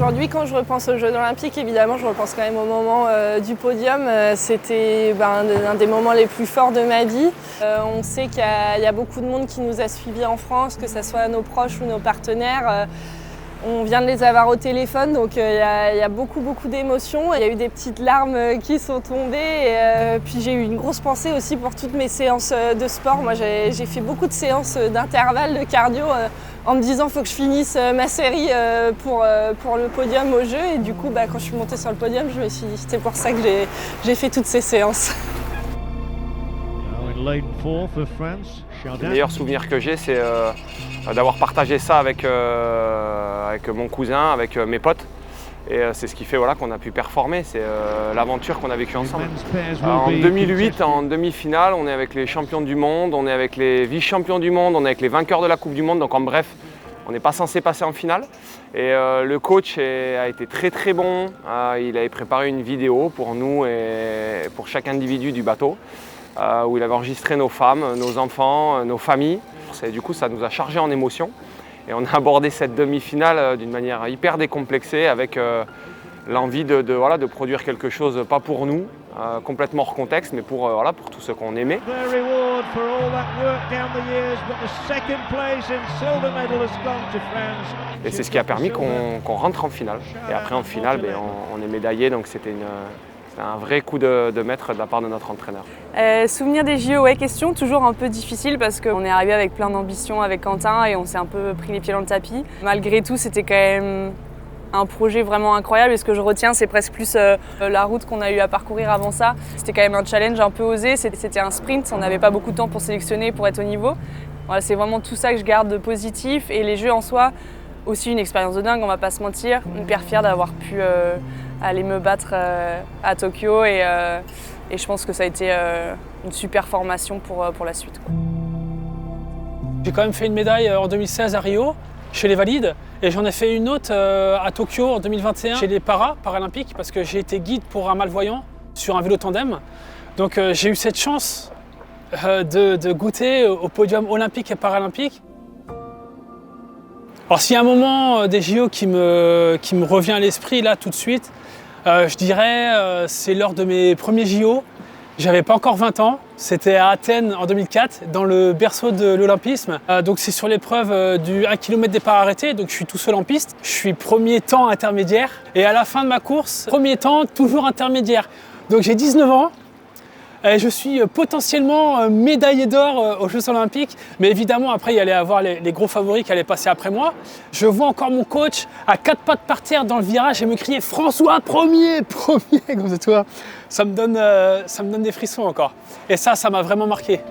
Aujourd'hui, quand je repense aux Jeux olympiques, évidemment, je repense quand même au moment du podium. C'était un des moments les plus forts de ma vie. On sait qu'il y a beaucoup de monde qui nous a suivis en France, que ce soit nos proches ou nos partenaires. On vient de les avoir au téléphone, donc il y a beaucoup d'émotions. Il y a eu des petites larmes qui sont tombées. Puis j'ai eu une grosse pensée aussi pour toutes mes séances de sport. Moi, j'ai fait beaucoup de séances d'intervalle, de cardio, en me disant qu'il faut que je finisse ma série pour le podium au jeu. Et du coup, quand je suis montée sur le podium, je me suis dit c'est pour ça que j'ai fait toutes ces séances. Le meilleur souvenir que j'ai, c'est d'avoir partagé ça avec mon cousin, avec mes potes. Et c'est ce qui fait qu'on a pu performer, c'est l'aventure qu'on a vécue ensemble. En 2008, en demi-finale, on est avec les champions du monde, on est avec les vice-champions du monde, on est avec les vainqueurs de la Coupe du Monde. Donc en bref, on n'est pas censé passer en finale. Et le coach a été très bon. Il avait préparé une vidéo pour nous et pour chaque individu du bateau, où il avait enregistré nos femmes, nos enfants, nos familles. Et du coup, ça nous a chargé en émotions. Et on a abordé cette demi-finale d'une manière hyper décomplexée, avec l'envie de produire quelque chose, pas pour nous, complètement hors contexte, mais pour tous ceux qu'on aimait. Et c'est ce qui a permis qu'on rentre en finale. Et après en finale, on est médaillé, donc c'était un vrai coup de maître de la part de notre entraîneur. Souvenir des JO, question toujours un peu difficile parce qu'on est arrivé avec plein d'ambition avec Quentin et on s'est un peu pris les pieds dans le tapis. Malgré tout, c'était quand même un projet vraiment incroyable et ce que je retiens, c'est presque plus la route qu'on a eu à parcourir avant ça. C'était quand même un challenge un peu osé, c'était un sprint, on n'avait pas beaucoup de temps pour sélectionner, pour être au niveau. Voilà, c'est vraiment tout ça que je garde de positif et les Jeux en soi, aussi une expérience de dingue, on va pas se mentir. Hyper fière d'avoir pu aller me battre à Tokyo et je pense que ça a été une super formation pour la suite. J'ai quand même fait une médaille en 2016 à Rio, chez les valides, et j'en ai fait une autre à Tokyo en 2021 chez les paralympiques, parce que j'ai été guide pour un malvoyant sur un vélo tandem. Donc j'ai eu cette chance de goûter au podium olympique et paralympique. Alors s'il y a un moment des JO qui me revient à l'esprit là tout de suite, je dirais c'est lors de mes premiers JO. J'avais pas encore 20 ans, c'était à Athènes en 2004, dans le berceau de l'olympisme. Donc c'est sur l'épreuve du 1 km départ arrêté, donc je suis tout seul en piste. Je suis premier temps intermédiaire et à la fin de ma course, premier temps toujours intermédiaire. Donc j'ai 19 ans. Et je suis potentiellement médaillé d'or aux Jeux Olympiques, mais évidemment après il y allait avoir les gros favoris qui allaient passer après moi. Je vois encore mon coach à 4 pattes par terre dans le virage et me crier « François, premier !» comme ça, toi. Ça me donne des frissons encore. Et ça m'a vraiment marqué.